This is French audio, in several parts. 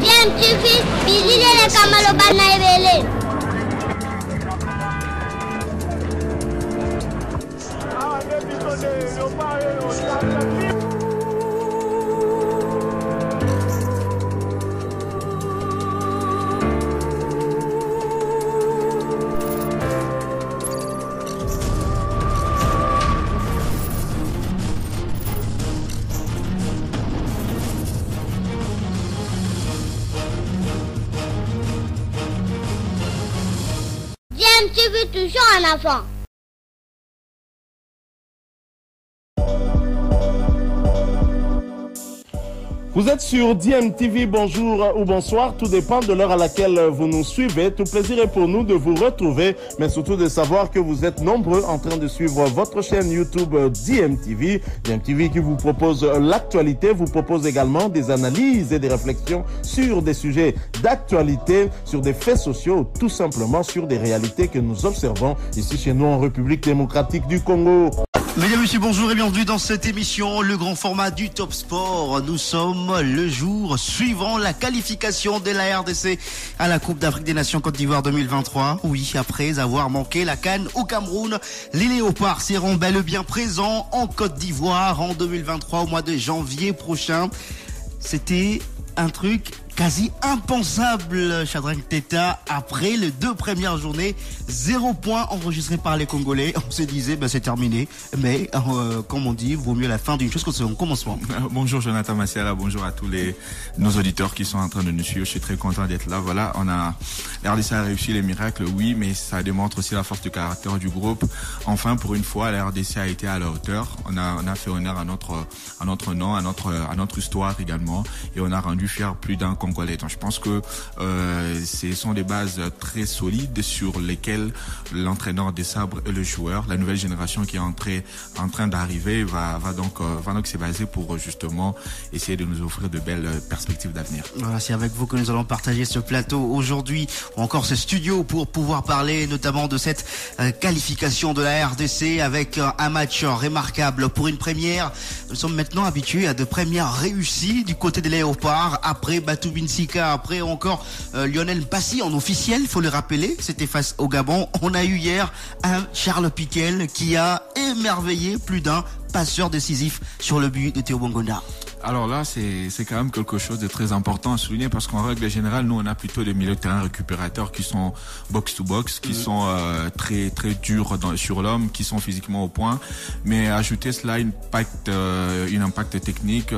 DMTV, bilile kama lo bana ebele. DMTV toujours en avant. Vous êtes sur DMTV, bonjour ou bonsoir, tout dépend de l'heure à laquelle vous nous suivez. Tout plaisir est pour nous de vous retrouver, mais surtout de savoir que vous êtes nombreux en train de suivre votre chaîne YouTube DMTV. DMTV qui vous propose l'actualité, vous propose également des analyses et des réflexions sur des sujets d'actualité, sur des faits sociaux, tout simplement sur des réalités que nous observons ici chez nous en République démocratique du Congo. Mesdames, Messieurs, bonjour et bienvenue dans cette émission, le grand format du Top Sport. Nous sommes le jour suivant la qualification de la RDC à la Coupe d'Afrique des Nations Côte d'Ivoire 2023. Oui, après avoir manqué la CAN au Cameroun, les Léopards seront bel et bien présents en Côte d'Ivoire en 2023 au mois de janvier prochain. C'était un truc quasi impensable, Chadran Teta, après les 2 premières journées, 0 point enregistré par les Congolais. On se disait, c'est terminé. Mais, comme on dit, vaut mieux la fin d'une chose que son commencement. Bonjour Jonathan Massiala, bonjour à tous nos auditeurs qui sont en train de nous suivre. Je suis très content d'être là. Voilà, la RDC a réussi les miracles, oui, mais ça démontre aussi la force de caractère du groupe. Enfin, pour une fois, la RDC a été à la hauteur. On a fait honneur à notre nom, à notre histoire également, et on a rendu fier plus d'un Congolais. Donc je pense que ce sont des bases très solides sur lesquelles l'entraîneur des Sabres et le joueur, la nouvelle génération qui est en train d'arriver, va donc se baser pour justement essayer de nous offrir de belles perspectives d'avenir. Voilà, c'est avec vous que nous allons partager ce plateau aujourd'hui, ou encore ce studio, pour pouvoir parler notamment de cette qualification de la RDC avec un match remarquable pour une première. Nous sommes maintenant habitués à de premières réussies du côté des Léopards, après Batou Binsika, après encore Lionel Mpassi en officiel, il faut le rappeler, c'était face au Gabon. On a eu hier un Charles Piquel qui a émerveillé plus d'un passeur décisif sur le but de Théo Bongonda. Alors là, c'est quand même quelque chose de très important à souligner, parce qu'en règle générale, nous on a plutôt des milieux de terrain récupérateurs qui sont box to box, qui sont très très durs sur l'homme, qui sont physiquement au point, mais ajouter cela un impact technique,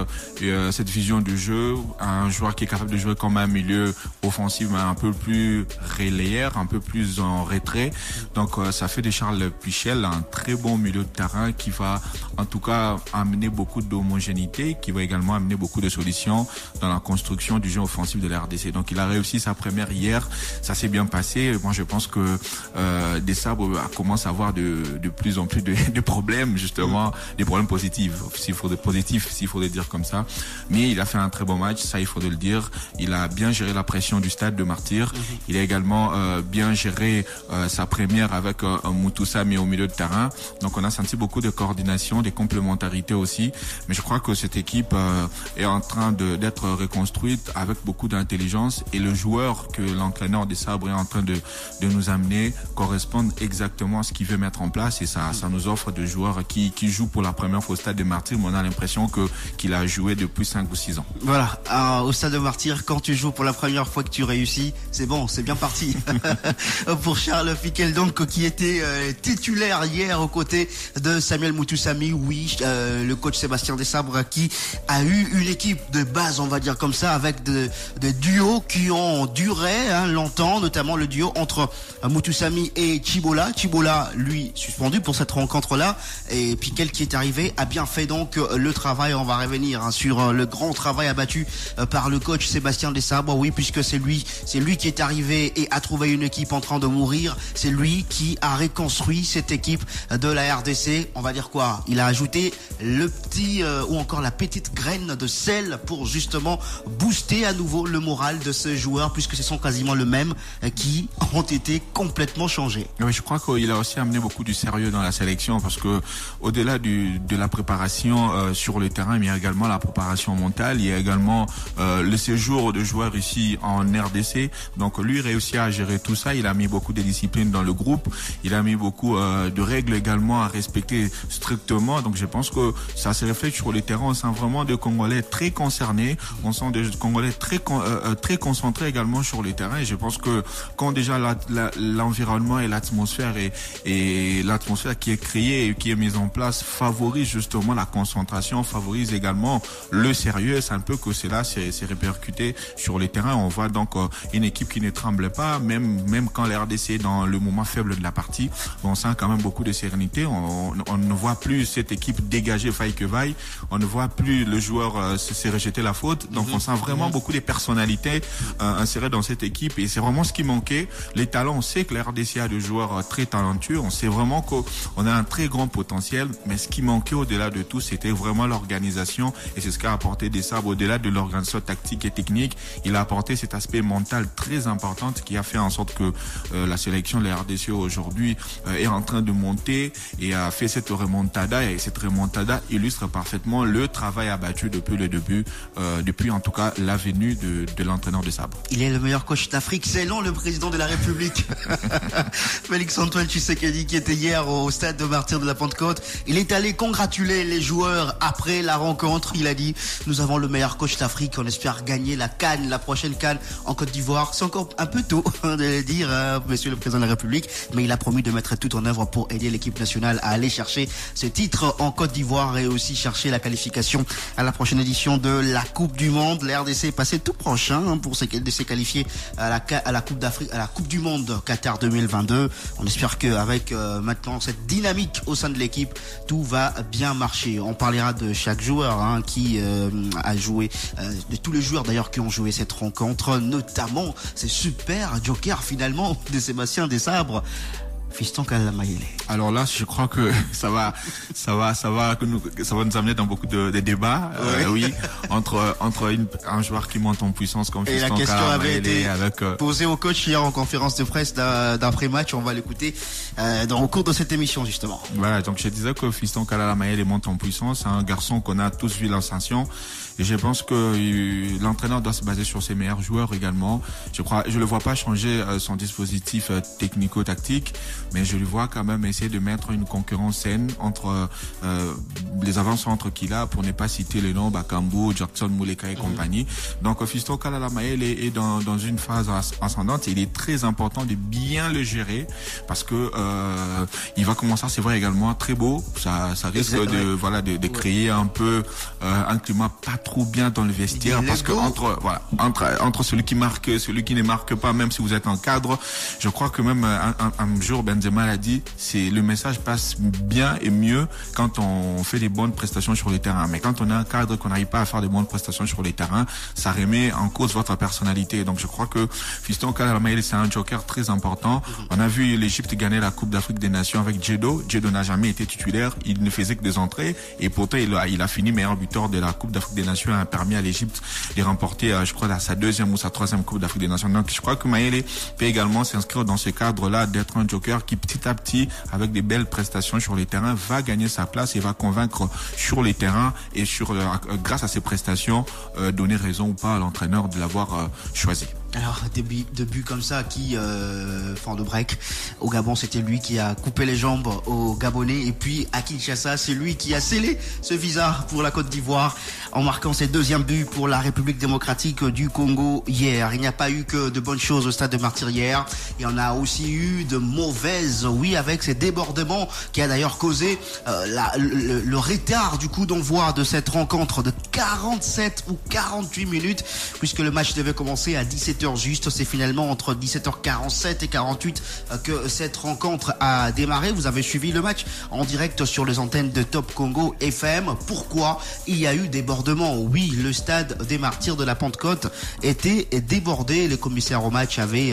cette vision du jeu, un joueur qui est capable de jouer comme un milieu offensif, mais un peu plus relayeur, un peu plus en retrait. Donc ça fait de Charles Pichel un très bon milieu de terrain qui va en tout cas amener beaucoup d'homogénéité, qui va également amener beaucoup de solutions dans la construction du jeu offensif de la RDC. Donc il a réussi sa première hier, ça s'est bien passé. Moi je pense que des Sabres commence à avoir de plus en plus de problèmes, justement, des problèmes positifs, s'il faut le dire comme ça. Mais il a fait un très bon match, ça il faut le dire. Il a bien géré la pression du stade de Martyr. Il a également bien géré sa première avec Moutoussamy au milieu de terrain. Donc on a senti beaucoup de coordination, des complémentarités aussi. Mais je crois que cette équipe est en train d'être reconstruite avec beaucoup d'intelligence, et le joueur que l'entraîneur des Sabres est en train de nous amener correspond exactement à ce qu'il veut mettre en place, et ça nous offre des joueurs qui jouent pour la première fois au stade de Martyr, mais on a l'impression qu'il a joué depuis 5 ou 6 ans. Voilà, au stade de Martyr, quand tu joues pour la première fois, que tu réussis, c'est bon, c'est bien parti. Pour Charles Piquel, donc, qui était titulaire hier aux côtés de Samuel Moutoussamy, oui, le coach Sébastien Desabre, qui a eu une équipe de base, on va dire comme ça, avec des duos qui ont duré longtemps, notamment le duo entre Moutoussamy et Chibola. Chibola, lui, suspendu pour cette rencontre-là, et Piquel qui est arrivé a bien fait donc le travail. On va revenir sur le grand travail abattu par le coach Sébastien Desabre, oui, puisque c'est lui qui est arrivé et a trouvé une équipe en train de mourir. C'est lui qui a reconstruit cette équipe de la RDC. On va dire quoi? Il a ajouté le petit ou encore la petite graine de sel pour justement booster à nouveau le moral de ces joueurs, puisque ce sont quasiment les mêmes qui ont été complètement changés. Oui, je crois qu'il a aussi amené beaucoup du sérieux dans la sélection, parce que au-delà de la préparation sur le terrain, il y a également la préparation mentale, il y a également le séjour de joueurs ici en RDC. Donc lui réussit à gérer tout ça. Il a mis beaucoup de disciplines dans le groupe, il a mis beaucoup de règles également à respecter strictement. Donc je pense que ça se reflète sur le terrain. On sent vraiment des Congolais très concernés, on sent des Congolais très concentrés également sur le terrain. Et je pense que quand déjà l'environnement et l'atmosphère et l'atmosphère qui est créée et qui est mise en place favorise justement la concentration, favorise également le sérieux. C'est un peu que cela s'est répercuté sur le terrain. On voit donc une équipe qui ne tremble pas, même quand la RDC est dans le moment faible de la partie. On sent quand même beaucoup de sérénité. On ne voit plus cette équipe dégagée faille que vaille. On ne voit plus le joueur se rejeter la faute. Donc on sent vraiment beaucoup de personnalités insérées dans cette équipe, et c'est vraiment ce qui manquait. Les talents, on sait que la RDC a des joueurs très talentueux. On sait vraiment qu'on a un très grand potentiel, mais ce qui manquait au-delà de tout, c'était vraiment l'organisation, et c'est ce qu'a apporté Desabre. Au-delà de l'organisation tactique et technique, il a apporté cet aspect mental très important qui a fait en sorte que la sélection de la RDC aujourd'hui est en train de monter et a fait cette remontada, et cette remontada illustre parfaitement le travail abattu depuis le début, depuis en tout cas la venue de l'entraîneur Desabre. Il est le meilleur coach d'Afrique selon le président de la République. Félix-Antoine Tshisekedi, qui était hier au stade de Martyrs de la Pentecôte. Il est allé congratuler les joueurs après la rencontre. Il a dit: nous avons le meilleur coach d'Afrique, on espère gagner la CAN, la prochaine CAN en Côte d'Ivoire. C'est encore un peu tôt de le dire, monsieur le président de la République, mais il a promis de mettre tout en œuvre pour aider l'équipe nationale à aller chercher ce titre en Côte d'Ivoire et aussi chercher la qualification à la prochaine édition de la Coupe du Monde. La RDC est passée tout proche pour se qualifier à la Coupe d'Afrique, à la Coupe du Monde Qatar 2022. On espère qu'avec maintenant cette dynamique au sein de l'équipe, tout va bien marcher. On parlera de chaque joueur qui a joué, de tous les joueurs d'ailleurs qui ont joué cette rencontre, notamment ces super jokers finalement de Sébastien Desabre. Fiston Kalala Mayele. Alors là, je crois que ça va nous amener dans beaucoup de débats. Oui, entre un joueur qui monte en puissance comme Fiston Kalala Mayele. Et la question avait été posée au coach hier en conférence de presse d'après-match. On va l'écouter au cours de cette émission justement. Voilà, donc je disais que Fiston Kalala Mayele monte en puissance. C'est un garçon qu'on a tous vu l'ascension. Et je pense que l'entraîneur doit se baser sur ses meilleurs joueurs également. Je le vois pas changer son dispositif technico-tactique, mais je le vois quand même essayer de mettre une concurrence saine entre les avant-centres qu'il a, pour ne pas citer les noms Bakambu, Jackson Muleka et compagnie. Donc Fiston Kalala Mayele est dans une phase ascendante. Il est très important de bien le gérer, parce que il va commencer à se voir également très beau. Ça risque de créer un peu un climat pas trop bien dans le vestiaire, parce que entre celui qui marque et celui qui ne marque pas, même si vous êtes en cadre, je crois que même un jour Benzema l'a dit, c'est le message passe bien et mieux quand on fait des bonnes prestations sur les terrains. Mais quand on a un cadre qu'on n'arrive pas à faire des bonnes prestations sur les terrains, ça remet en cause votre personnalité. Donc je crois que Fiston Kalala Mayele, c'est un joker très important. On a vu l'Égypte gagner la Coupe d'Afrique des Nations avec Djedo. Djedo n'a jamais été titulaire, il ne faisait que des entrées, et pourtant il a fini meilleur buteur de la Coupe d'Afrique des Nations, a permis à l'Égypte de remporter, je crois, sa deuxième ou sa troisième Coupe d'Afrique des Nations. Donc je crois que Mayele peut également s'inscrire dans ce cadre-là, d'être un joker qui petit à petit, avec des belles prestations sur les terrains, va gagner sa place et va convaincre sur les terrains, et grâce à ses prestations, donner raison ou pas à l'entraîneur de l'avoir choisi. Alors, des buts comme ça qui font de break. Au Gabon, c'était lui qui a coupé les jambes aux Gabonais. Et puis, à Kinshasa, c'est lui qui a scellé ce visa pour la Côte d'Ivoire en marquant ses deuxièmes buts pour la République démocratique du Congo hier. Il n'y a pas eu que de bonnes choses au stade de Martyrs hier. Il y en a aussi eu de mauvaises, oui, avec ces débordements qui a d'ailleurs causé le retard du coup d'envoi de cette rencontre de 47 ou 48 minutes, puisque le match devait commencer à 17h 17h juste. C'est finalement entre 17h47 et 48 que cette rencontre a démarré. Vous avez suivi le match en direct sur les antennes de Top Congo FM. Pourquoi il y a eu débordement? Oui, le stade des Martyrs de la Pentecôte était débordé. Les commissaires au match avaient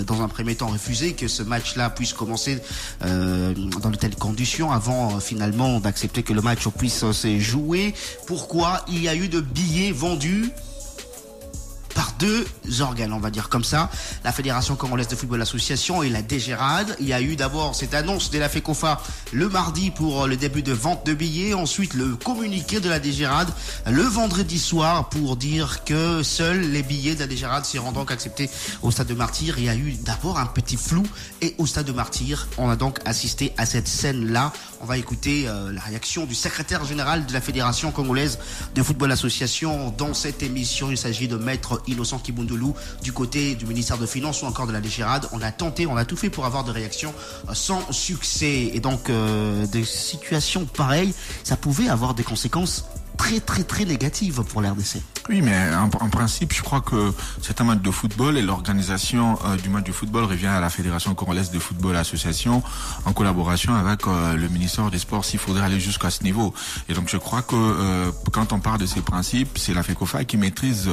dans un premier temps refusé que ce match-là puisse commencer dans de telles conditions avant finalement d'accepter que le match puisse se jouer. Pourquoi? Il y a eu de billets vendus par deux organes, on va dire comme ça, la Fédération Congolaise de Football Association et la DGRAD. Il y a eu d'abord cette annonce de la FECOFA le mardi pour le début de vente de billets, ensuite le communiqué de la DGRAD le vendredi soir pour dire que seuls les billets de la DGRAD seront donc acceptés au Stade de Martyrs. Il y a eu d'abord un petit flou et au Stade de Martyrs, on a donc assisté à cette scène-là. On va écouter la réaction du secrétaire général de la Fédération Congolaise de Football Association dans cette émission. Il s'agit de Maître Innocent Kibundoulou du côté du ministère de Finances ou encore de la DGRAD. On a tenté, on a tout fait pour avoir des réactions sans succès. Et donc, des situations pareilles, ça pouvait avoir des conséquences très négatives pour la RDC. Oui, mais en principe, je crois que c'est un match de football et l'organisation du match de football revient à la Fédération Congolaise de Football Association en collaboration avec le ministère des Sports s'il faudrait aller jusqu'à ce niveau. Et donc je crois que quand on parle de ces principes, c'est la FECOFA qui maîtrise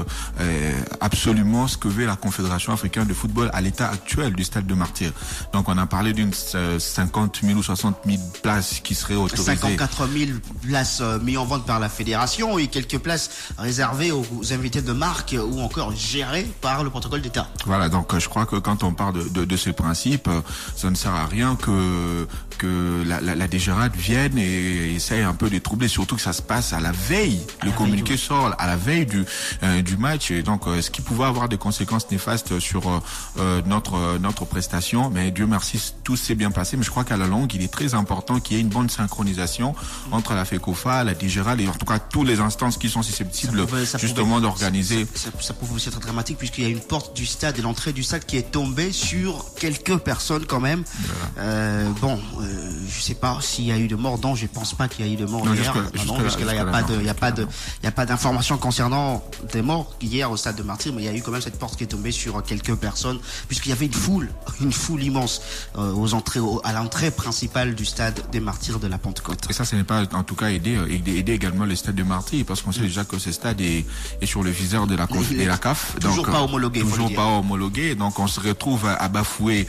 absolument ce que veut la Confédération africaine de football à l'état actuel du Stade de Martyrs. Donc on a parlé d'une 50 000 ou 60 000 places qui seraient autorisées. 54 000 places mises en vente par la Fédération et quelques places réservées aux invités de marque ou encore gérés par le protocole d'État. Voilà, donc je crois que quand on parle de ce principe, ça ne sert à rien que la DGRAD vienne et essaye un peu de troubler, surtout que ça se passe à la veille. Le communiqué sort à la veille du match, et donc ce qui pouvait avoir des conséquences néfastes sur notre prestation. Mais Dieu merci, tout s'est bien passé. Mais je crois qu'à la longue, il est très important qu'il y ait une bonne synchronisation entre la FECOFA, la DGRAD et en tout cas toutes les instances qui sont susceptibles justement d'organiser. Ça pouvait aussi être dramatique puisqu'il y a une porte du stade et l'entrée du stade qui est tombée sur quelques personnes quand même. Voilà. Je sais pas s'il y a eu de morts. Non, je pense pas qu'il y a eu de morts hier. Parce que là, il y a pas d'informations concernant des morts hier au Stade de Martyrs, mais il y a eu quand même cette porte qui est tombée sur quelques personnes puisqu'il y avait une foule immense à l'entrée principale du Stade des Martyrs de la Pentecôte. Et ça n'est pas en tout cas aider également le Stade des Martyrs parce qu'on sait déjà que ce stade est sur le viseur de la CAF. Toujours pas homologué. Toujours pas homologué. Donc on se retrouve à bafouer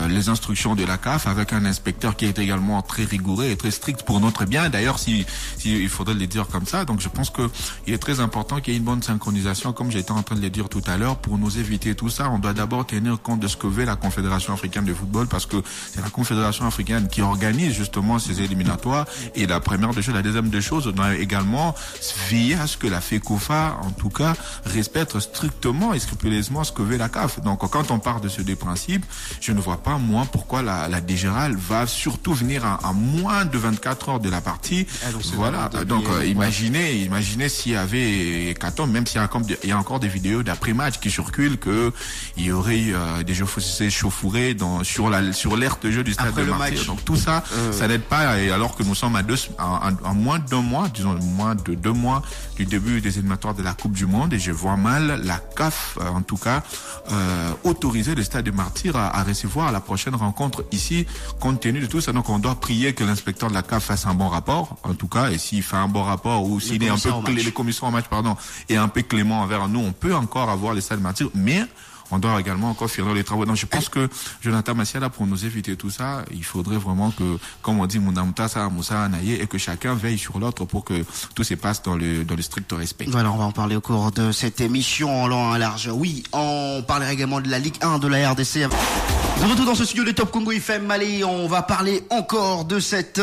les instructions de la CAF avec un inspecteur qui est également très rigoureux et très strict pour notre bien. D'ailleurs, si il faudrait le dire comme ça. Donc je pense que il est très important qu'il y ait une bonne synchronisation, comme j'étais en train de le dire tout à l'heure. Pour nous éviter tout ça, on doit d'abord tenir compte de ce que veut la Confédération africaine de football, parce que c'est la Confédération africaine qui organise justement ces éliminatoires. Et la première des choses, la deuxième des choses, on doit également veiller à ce que la FECOFA, en tout cas, respecte strictement et scrupuleusement ce que veut la CAF. Donc quand on part de ce deux principes, je ne vois pas moi pourquoi la DGRAD va surtout venir à moins de 24 heures de la partie. Voilà. Donc imaginez s'il y avait hécatombe, même s'il y a encore des vidéos d'après-match qui circulent, que il y aurait des jeux chauffourés sur l'aire de jeu du Stade de Martyrs. Donc tout ça, ça n'aide pas. Et alors que nous sommes à moins d'un mois, disons moins de 2 mois du début des éliminatoires de la Coupe du Monde, et je vois mal la CAF, en tout cas, autoriser le Stade des Martyrs à recevoir la prochaine rencontre ici, compte tenu de tout ça. Donc on doit prier que l'inspecteur de la CAF fasse un bon rapport, en tout cas, et s'il fait un bon rapport, ou s'il est un peu les commissions en match, est un peu clément envers nous, on peut encore avoir le Stade des Martyrs, mais on doit également encore finir les travaux. Donc je pense que Jonathan Massiala, pour nous éviter tout ça, il faudrait vraiment que, comme on dit, Moussa Naye, et que chacun veille sur l'autre pour que tout se passe dans le strict respect. Voilà, on va en parler au cours de cette émission en long et large. Oui, on parlera également de la Ligue 1 de la RDC. De retour dans ce studio de Top Congo FM, allez, on va parler encore de cette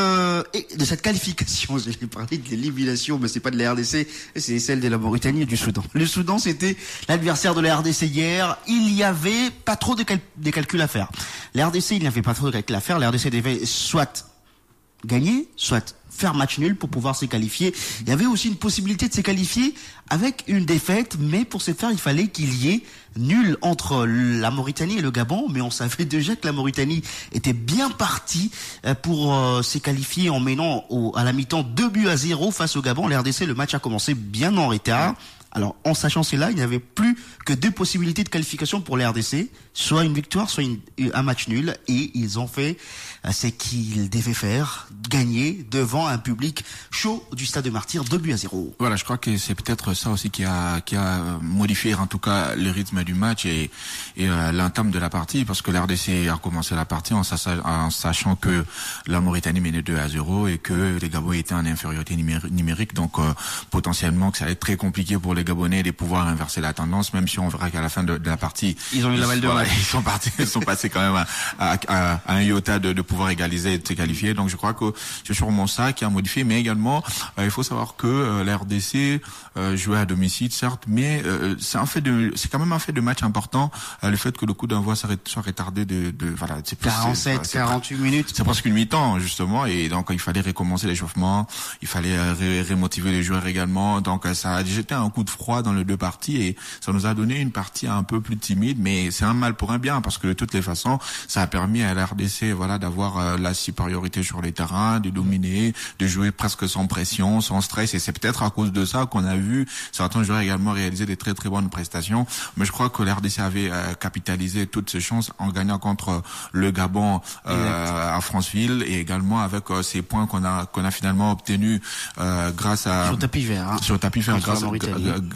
qualification. Je vais parler de l'élimination, mais c'est pas de la RDC, c'est celle de la Mauritanie et du Soudan. Le Soudan, c'était l'adversaire de la RDC hier. Il n'y avait pas trop de calculs à faire. La RDC, il n'y avait pas trop de calculs à faire. La RDC devait soit gagner, soit faire match nul pour pouvoir se qualifier. Il y avait aussi une possibilité de se qualifier avec une défaite, mais pour ce faire, il fallait qu'il y ait nul entre la Mauritanie et le Gabon, mais on savait déjà que la Mauritanie était bien partie pour se qualifier en menant à la mi-temps 2-0 face au Gabon. La RDC, le match a commencé bien en retard. Alors, en sachant cela, il n'y avait plus que 2 possibilités de qualification pour les RDC, soit une victoire, soit un match nul, et ils ont fait ce qu'ils devaient faire, gagner devant un public chaud du Stade de Martyrs, 2-0. Voilà, je crois que c'est peut-être ça aussi qui a modifié en tout cas le rythme du match et l'entame de la partie, parce que l'RDC a commencé la partie en sachant que la Mauritanie menait 2-0 et que les Gabonais étaient en infériorité numérique, donc potentiellement que ça allait être très compliqué pour les Gabonais de pouvoir inverser la tendance, même si on verra qu'à la fin de la partie ils ont eu la balle de match. Ils sont passés quand même à un iota de pouvoir égaliser et de se qualifier. Donc je crois que c'est sûrement ça qui a modifié, mais également il faut savoir que la RDC jouait à domicile certes, mais c'est quand même un fait de match important, le fait que le coup d'envoi soit retardé de voilà, c'est plus 48 minutes. C'est presque une mi-temps justement, et donc il fallait recommencer l'échauffement, il fallait remotiver les joueurs également, donc ça a jeté un coup de froid dans les 2 parties et ça nous a donné une partie un peu plus timide, mais c'est un mal pour un bien, parce que de toutes les façons ça a permis à la RDC d'avoir la supériorité sur les terrains, de dominer, de jouer presque sans pression, sans stress, et c'est peut-être à cause de ça qu'on a vu certains joueurs également réaliser des très très bonnes prestations. Mais je crois que la RDC avait capitalisé toutes ses chances en gagnant contre le Gabon à Franceville, et également avec ces points qu'on a finalement obtenus grâce à sur tapis vert,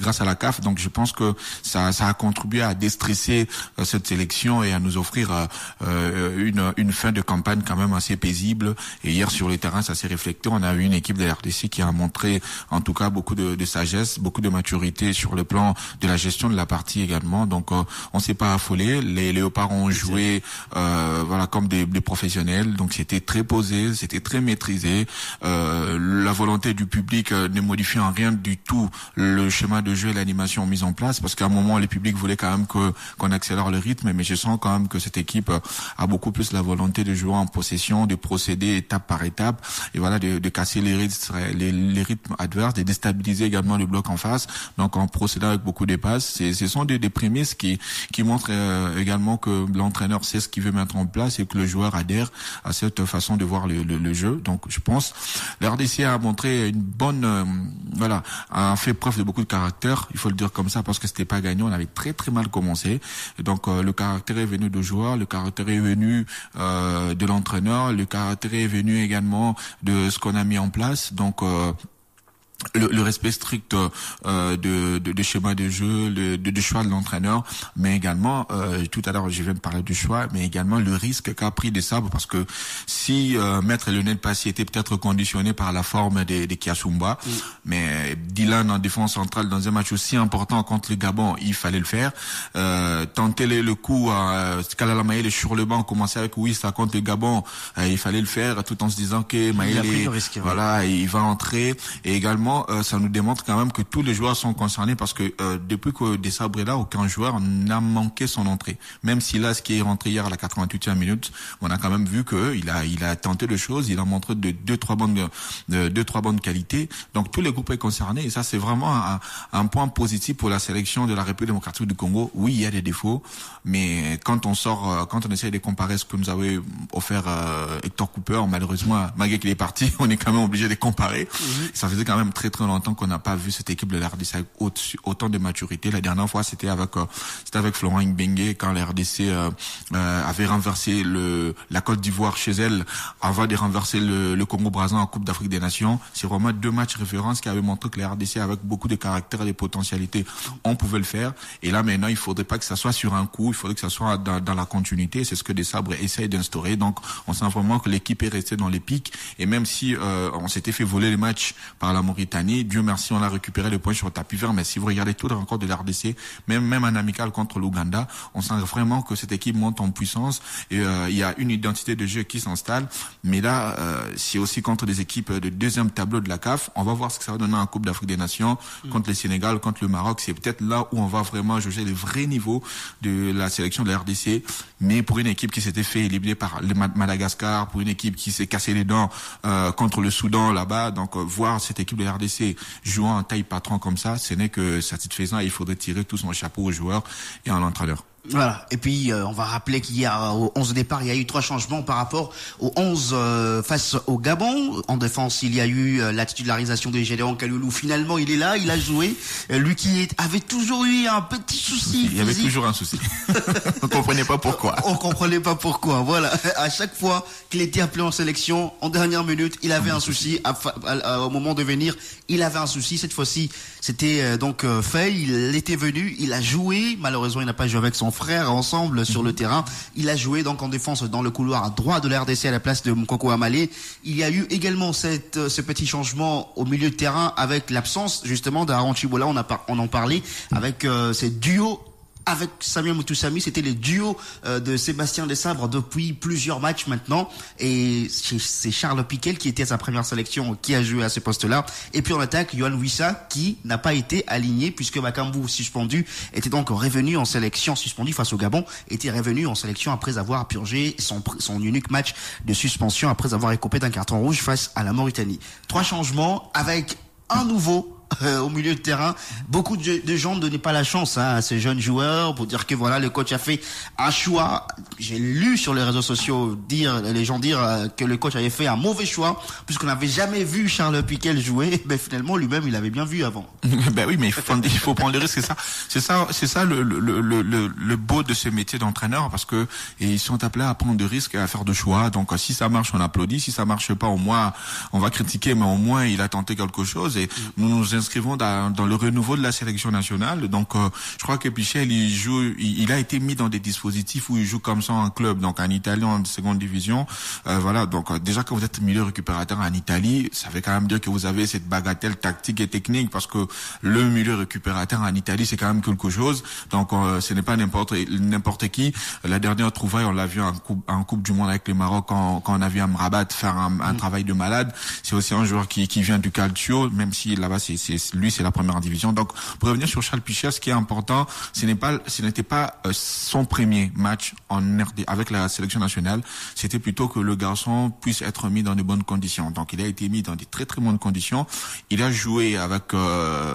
grâce à la CAF. Donc je pense que ça a contribué à déstresser cette sélection et à nous offrir une fin de campagne quand même assez paisible. Et hier sur les terrains, ça s'est reflété. On a eu une équipe de la RDC qui a montré en tout cas beaucoup de sagesse, beaucoup de maturité sur le plan de la gestion de la partie également. Donc on s'est pas affolé. Les Léopards ont joué comme des professionnels. Donc c'était très posé, c'était très maîtrisé. La volonté du public ne modifie en rien du tout le schéma de jeu et l'animation mise en place, parce qu'à un moment le public voulait quand même qu'on accélère le rythme, mais je sens quand même que cette équipe a beaucoup plus la volonté de jouer en possession, de procéder étape par étape, et voilà, de casser les rythmes adverses, de déstabiliser également le bloc en face, donc en procédant avec beaucoup de passes. Ce sont des prémices qui montrent également que l'entraîneur sait ce qu'il veut mettre en place et que le joueur adhère à cette façon de voir le jeu. Donc je pense la RDC a montré une bonne a fait preuve de beaucoup de caractère, il faut le dire comme ça, parce que c'était pas gagné, on avait très très mal commencé. Et donc le caractère est venu de joueurs, le caractère est venu de l'entraîneur, le caractère est venu également de ce qu'on a mis en place. Donc le respect strict de schéma de jeu, de choix de l'entraîneur, mais également tout à l'heure je vais me parler du choix, mais également le risque qu'a pris des sabres, parce que si Maître Lionel Passy était peut-être conditionné par la forme des Kiasumba, mais Dylan en défense centrale dans un match aussi important contre le Gabon, il fallait le faire. Tenter le coup à Kalala Maël sur le banc, commencer avec ça contre le Gabon, il fallait le faire, tout en se disant que Maël il va entrer. Et également ça nous démontre quand même que tous les joueurs sont concernés, parce que depuis que Desabre est là, aucun joueur n'a manqué son entrée. Même si là, ce qui est rentré hier à la 88e minute, on a quand même vu que il a tenté de choses, il a montré deux trois bonnes qualités. Donc tous les groupes sont concernés, et ça c'est vraiment un point positif pour la sélection de la République démocratique du Congo. Oui, il y a des défauts, mais quand on essaie de comparer ce que nous avait offert Hector Cooper, malheureusement, malgré qu'il est parti, on est quand même obligé de comparer. Ça faisait quand même très très longtemps qu'on n'a pas vu cette équipe de la RDC avec autant de maturité. La dernière fois, c'était avec Florent Ngbengue, quand la RDC avait renversé la Côte d'Ivoire chez elle, avant de renverser le Congo-Brazzaville en Coupe d'Afrique des Nations. C'est vraiment 2 matchs références qui avaient montré que la RDC, avec beaucoup de caractère et de potentialité, on pouvait le faire. Et là maintenant, il faudrait pas que ça soit sur un coup, il faudrait que ça soit dans la continuité. C'est ce que Desabre essaye d'instaurer. Donc on sent vraiment que l'équipe est restée dans les pics, et même si on s'était fait voler les matchs par la Mauritanie, Dieu merci, on a récupéré le point sur le tapis vert. Mais si vous regardez tout le rencontre de la RDC, même en amical contre l'Ouganda, on sent vraiment que cette équipe monte en puissance, et il y a une identité de jeu qui s'installe. Mais là, c'est aussi contre des équipes de deuxième tableau de la CAF. On va voir ce que ça va donner en Coupe d'Afrique des Nations, contre le Sénégal, contre le Maroc. C'est peut-être là où on va vraiment juger le vrai niveau de la sélection de la RDC. Mais pour une équipe qui s'était fait éliminer par le Madagascar, pour une équipe qui s'est cassé les dents contre le Soudan là-bas, donc voir cette équipe de la RDC jouant en taille patron comme ça, ce n'est que satisfaisant, et il faudrait tirer tout son chapeau aux joueurs et à l'entraîneur. Voilà. Et puis, on va rappeler qu'hier, au 11 de départ, il y a eu 3 changements par rapport au 11 face au Gabon. En défense, il y a eu la titularisation de Gédéon Kaloulou. Finalement, il est là, il a joué. Lui qui avait toujours eu un petit souci. Il y avait toujours un souci. On comprenait pas pourquoi. On comprenait pas pourquoi. Voilà. À chaque fois qu'il était appelé en sélection, en dernière minute, il avait un souci. Au moment de venir, il avait un souci. Cette fois-ci, c'était donc fait. Il était venu, il a joué. Malheureusement, il n'a pas joué avec son frère ensemble sur le terrain. Il a joué donc en défense dans le couloir droit de la RDC à la place de Mkoko Amalé. Il y a eu également ce petit changement au milieu de terrain avec l'absence justement d'Aaron Chibola. On en parlait avec ces duos. Avec Samuel Moutoussamy, c'était les duos de Sébastien Desabre depuis plusieurs matchs maintenant. Et c'est Charles Piquel qui était à sa première sélection qui a joué à ce poste-là. Et puis en attaque, Yohan Wissa qui n'a pas été aligné puisque Bakambu suspendu était donc revenu en sélection, suspendu face au Gabon, était revenu en sélection après avoir purgé son unique match de suspension après avoir écopé d'un carton rouge face à la Mauritanie. 3 changements avec un nouveau au milieu de terrain. Beaucoup de gens ne donnaient pas la chance à ces jeunes joueurs pour dire que voilà, le coach a fait un choix. J'ai lu sur les réseaux sociaux les gens dire que le coach avait fait un mauvais choix puisqu'on n'avait jamais vu Charles Piquel jouer. Mais finalement, lui-même, il avait bien vu avant. Ben oui, mais il faut prendre le risque. C'est ça le beau de ce métier d'entraîneur parce que ils sont appelés à prendre des risques et à faire de choix. Donc si ça marche, on applaudit. Si ça marche pas, au moins on va critiquer, mais au moins il a tenté quelque chose et nous inscrivons dans le renouveau de la sélection nationale. Donc je crois que Pichel il a été mis dans des dispositifs où il joue comme ça en club, donc en Italie en seconde division. Voilà, donc déjà quand vous êtes milieu récupérateur en Italie, ça veut quand même dire que vous avez cette bagatelle tactique et technique parce que le milieu récupérateur en Italie c'est quand même quelque chose. Donc ce n'est pas n'importe qui. La dernière trouvaille on l'a vu en Coupe du Monde avec le Maroc quand on a vu Amrabat faire un travail de malade. C'est aussi un joueur qui vient du Calcio, même si là-bas c'est la première division. Donc pour revenir sur Charles Pichel, ce qui est important, ce n'était pas son premier match en RD avec la sélection nationale, c'était plutôt que le garçon puisse être mis dans de bonnes conditions. Donc il a été mis dans des très très bonnes conditions. Il a joué avec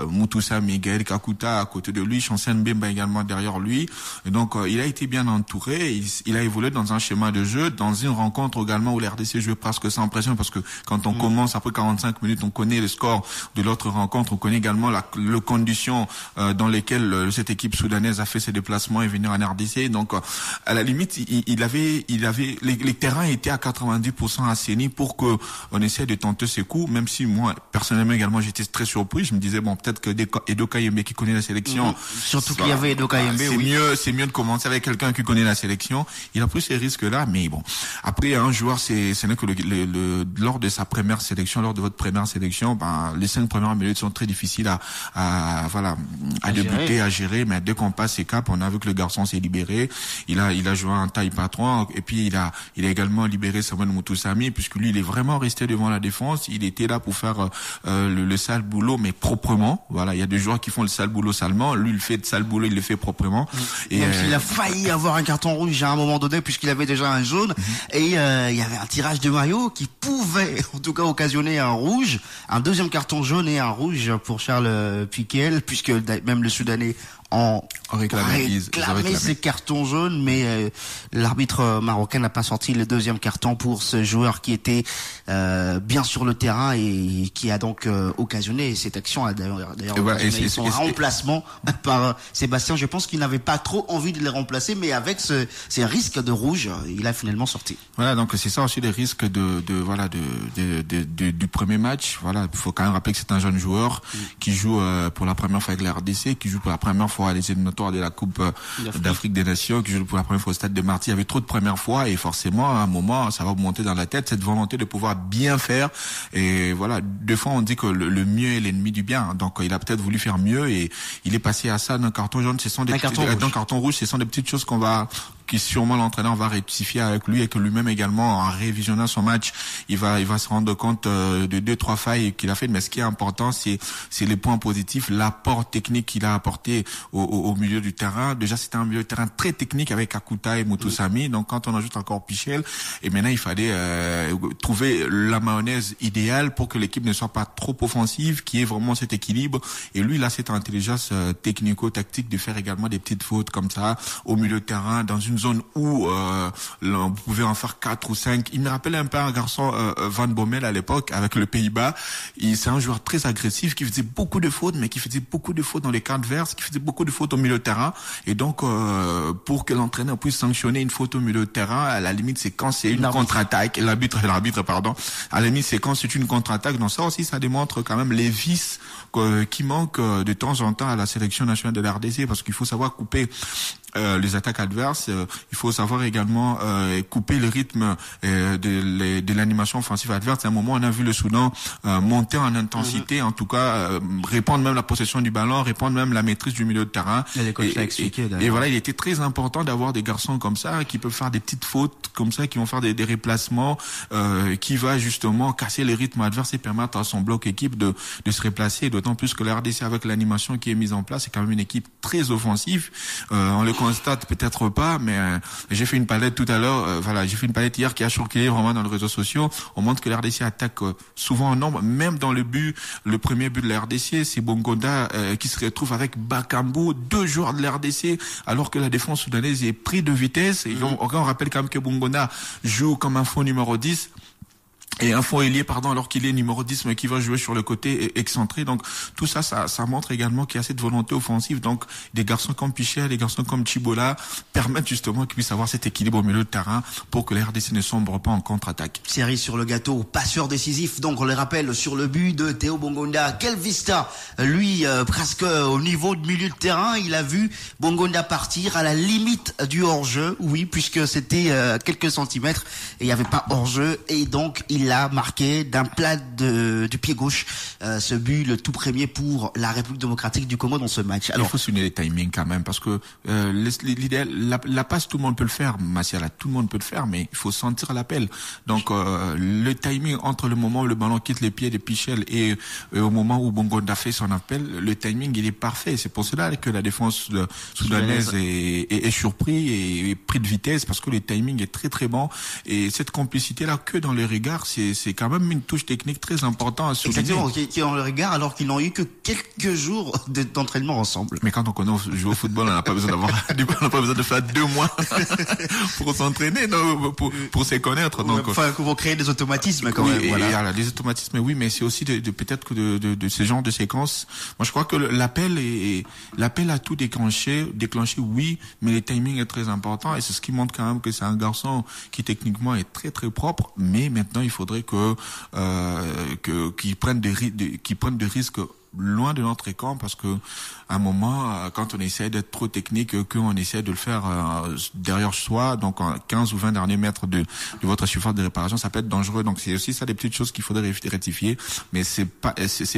Moutoussa, Miguel Kakuta à côté de lui, Chancen Bemba également derrière lui. Et donc il a été bien entouré. Il a évolué dans un schéma de jeu, dans une rencontre également où l'RDC jouait presque sans pression parce que quand on commence après 45 minutes, on connaît le score de l'autre rencontre, on connaît également les conditions dans lesquelles cette équipe soudanaise a fait ses déplacements et venir en RDC. Donc à la limite, il avait les terrains étaient à 90% assainis pour que on essaie de tenter ses coups, même si moi personnellement également j'étais très surpris. Je me disais bon, peut-être que Edo Kayembe qui connaît la sélection, surtout qu'il y avait Edo Kayembe, c'est mieux de commencer avec quelqu'un qui connaît la sélection. Il a pris ces risques là, mais bon, après un joueur ce n'est que lors de sa première sélection, lors de votre première sélection, les 5 premières minutes sont très difficiles à débuter, à gérer, mais dès qu'on passe ces caps, on a vu que le garçon s'est libéré. Il a joué en taille patron, et puis il a également libéré Samuel Moutoussamy, puisque lui il est vraiment resté devant la défense. Il était là pour faire le sale boulot, mais proprement. Voilà, il y a des joueurs qui font le sale boulot salement. Lui, il fait le sale boulot, il le fait proprement. Et même s'il a failli avoir un carton rouge à un moment donné, puisqu'il avait déjà un jaune, et il y avait un tirage de maillot qui pouvait, en tout cas, occasionner un rouge, un deuxième carton jaune et un rouge pour Charles Piquel, puisque même le Soudanais ont réclamé ces cartons jaunes, mais l'arbitre marocain n'a pas sorti le deuxième carton pour ce joueur qui était bien sur le terrain et qui a donc occasionné cette action. D'ailleurs son remplacement par Sébastien. Je pense qu'il n'avait pas trop envie de les remplacer, mais avec ces risques de rouge, il a finalement sorti. Voilà, donc c'est ça aussi les risques du premier match. Voilà, il faut quand même rappeler que c'est un jeune joueur qui joue pour la première fois avec la RDC, qui joue pour la première fois à les éliminatoires de la Coupe d'Afrique des Nations, qui joue pour la première fois au Stade de Marty. Il y avait trop de premières fois et forcément, à un moment, ça va vous monter dans la tête, cette volonté de pouvoir bien faire. Et voilà, deux fois, on dit que le mieux est l'ennemi du bien. Donc, il a peut-être voulu faire mieux et il est passé à ça d'un carton jaune. D'un carton rouge, ce sont des petites choses qui sûrement l'entraîneur va rectifier avec lui et que lui-même également, en révisionnant son match, il va se rendre compte de 2-3 failles qu'il a fait. Mais ce qui est important, c'est les points positifs, l'apport technique qu'il a apporté au milieu du terrain. Déjà, c'était un milieu de terrain très technique avec Kakuta et Moutoussamy. Donc, quand on ajoute encore Pichel, et maintenant, il fallait trouver la mayonnaise idéale pour que l'équipe ne soit pas trop offensive, qui ait vraiment cet équilibre. Et lui, il a cette intelligence technico-tactique de faire également des petites fautes comme ça au milieu de terrain, dans une zone où on pouvait en faire 4 ou 5. Il me rappelait un peu un garçon Van Bommel à l'époque avec le Pays-Bas. C'est un joueur très agressif qui faisait beaucoup de fautes, mais qui faisait beaucoup de fautes dans les camps adverses, qui faisait beaucoup de fautes au milieu de terrain. Et donc pour que l'entraîneur puisse sanctionner une faute au milieu de terrain, à la limite c'est quand c'est une contre-attaque. L'arbitre pardon. À la limite c'est quand c'est une contre-attaque. Donc ça aussi ça démontre quand même les vices qui manquent de temps en temps à la sélection nationale de la RDC, parce qu'il faut savoir couper les attaques adverses. Il faut savoir également couper le rythme de l'animation offensive adverse. À un moment, on a vu le Soudan monter en intensité, en tout cas répondre même la possession du ballon, répondre même la maîtrise du milieu de terrain. Et voilà, il était très important d'avoir des garçons comme ça qui peuvent faire des petites fautes comme ça, qui vont faire des déplacements, qui va justement casser le rythme adverse et permettre à son bloc équipe de se replacer. D'autant plus que la RDC, avec l'animation qui est mise en place, c'est quand même une équipe très offensive. On le constate peut-être pas, mais j'ai fait une palette tout à l'heure. J'ai fait une palette hier qui a choqué vraiment dans les réseaux sociaux. On montre que la RDC attaque souvent en nombre, même dans le premier but de la RDC, c'est Bongonda qui se retrouve avec Bakambu, 2 joueurs de la RDC, alors que la défense soudanaise est pris de vitesse. Et on rappelle quand même que Bongonda joue comme un faux numéro 10. Et un faux ailier, alors qu'il est numéro 10, mais qui va jouer sur le côté excentré. Donc, tout ça, ça montre également qu'il y a cette volonté offensive. Donc, des garçons comme Pichel, des garçons comme Chibola permettent justement qu'ils puissent avoir cet équilibre au milieu de terrain pour que la RDC ne sombre pas en contre-attaque. Cerise sur le gâteau, passeur décisif. Donc, on le rappelle sur le but de Théo Bongonda. Quel vista! Lui, presque au niveau de milieu de terrain, il a vu Bongonda partir à la limite du hors-jeu. Oui, puisque c'était quelques centimètres et il n'y avait pas hors-jeu. Et donc, il a marqué d'un plat du pied gauche ce but, le tout premier pour la République démocratique du Congo dans ce match. Alors, il faut souligner les timings quand même, parce que l'idéal, la passe, tout le monde peut le faire, Massiala, tout le monde peut le faire, mais il faut sentir l'appel. Donc le timing entre le moment où le ballon quitte les pieds de Pichel et au moment où Bongonda fait son appel, le timing il est parfait. C'est pour cela que la défense soudanaise est surpris et pris de vitesse, parce que le timing est très très bon, et cette complicité là que dans les regards, c'est quand même une touche technique très importante à souligner. Exactement, qui est dans le regard, alors qu'ils n'ont eu que quelques jours d'entraînement ensemble. Mais quand on connaît jouer au football, on n'a pas besoin de faire 2 mois pour s'entraîner, pour se connaître. Donc, enfin, qu'on va créer des automatismes quand même. Voilà, des automatismes, oui, mais c'est aussi peut-être que de ce genre de séquences. Moi, je crois que l'appel a tout déclenché, oui, mais le timing est très important, et c'est ce qui montre quand même que c'est un garçon qui techniquement est très très propre, mais maintenant il faudrait qu'ils prennent des risques loin de notre camp, parce que à un moment, quand on essaie d'être trop technique, qu'on essaie de le faire derrière soi, donc en 15 ou 20 derniers mètres de votre surface de réparation, ça peut être dangereux. Donc c'est aussi ça des petites choses qu'il faudrait rectifier. Mais ces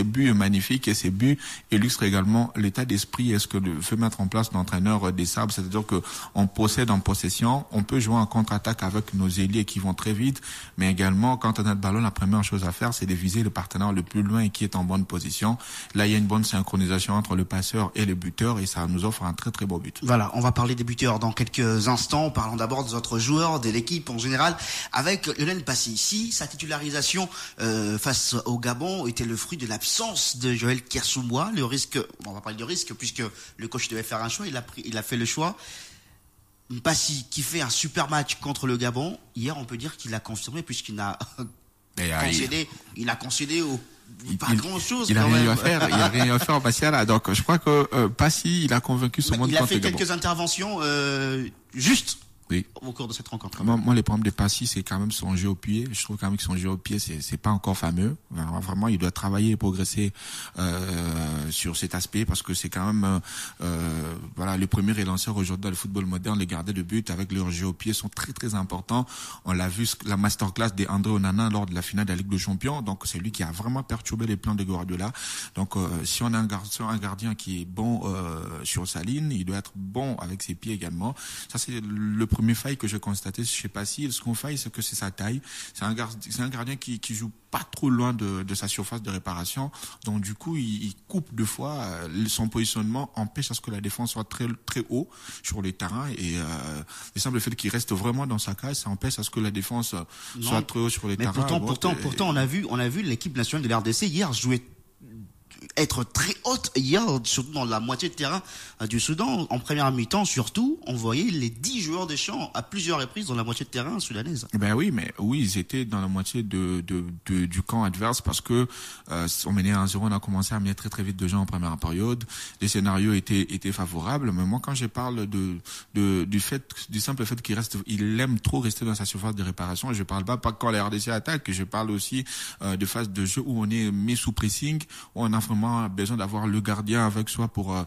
buts magnifiques, et ces buts illustrent également l'état d'esprit et ce que veut mettre en place l'entraîneur des Sables. C'est-à-dire que on possède en possession, on peut jouer en contre-attaque avec nos ailiers qui vont très vite, mais également quand on a le ballon, la première chose à faire, c'est de viser le partenaire le plus loin et qui est en bonne position. Là, il y a une bonne synchronisation entre le passeur et le buteur, et ça nous offre un très très beau but. Voilà, on va parler des buteurs dans quelques instants. Parlons d'abord des autres joueurs de l'équipe en général, avec Lionel Passy. Si sa titularisation face au Gabon était le fruit de l'absence de Joël Kersoumoua, le risque, on va parler de risque puisque le coach devait faire un choix, il a fait le choix. Passy qui fait un super match contre le Gabon. Hier, on peut dire qu'il a confirmé, puisqu'il a concédé au grand chose. Il a rien à faire, Massiala. Donc, je crois que Passy, il a convaincu son monde contre le Gabon. Il a fait quelques interventions justes. Oui. Au cours de cette rencontre. Moi, les problèmes de Passy, c'est quand même son jeu au pied. Je trouve quand même que son jeu au pied, c'est pas encore fameux. Vraiment, il doit travailler et progresser sur cet aspect, parce que c'est quand même les premiers relanceurs aujourd'hui dans le football moderne, les gardiens de but avec leur jeu au pied sont très très importants. On l'a vu, la masterclass d'André Onana lors de la finale de la Ligue des Champions. Donc c'est lui qui a vraiment perturbé les plans de Guardiola. Donc si on a un gardien qui est bon sur sa ligne, il doit être bon avec ses pieds également. Ça, c'est le premier faille que j'ai constaté chez Passy. Ce qu'on faille, c'est que c'est sa taille. C'est un gardien qui joue pas trop loin de sa surface de réparation. Donc du coup, il coupe 2 fois. Son positionnement empêche à ce que la défense soit très très haut sur les terrains, et il semble le fait qu'il reste vraiment dans sa case, ça empêche à ce que la défense soit très haut sur les terrains. Pourtant, on a vu l'équipe nationale de l'RDC hier jouer être très haute hier, surtout dans la moitié de terrain du Soudan. En première mi-temps, surtout, on voyait les 10 joueurs des Champs à plusieurs reprises dans la moitié de terrain soudanaise. Ben oui, mais oui, ils étaient dans la moitié du camp adverse parce que on menait 1-0, on a commencé à mener très très vite de gens en première période. Les scénarios étaient favorables, mais moi quand je parle du simple fait il aime trop rester dans sa surface de réparation. Je parle pas quand la RDC attaque, je parle aussi de phase de jeu où on est mis sous pressing, où on a vraiment besoin d'avoir le gardien avec soi pour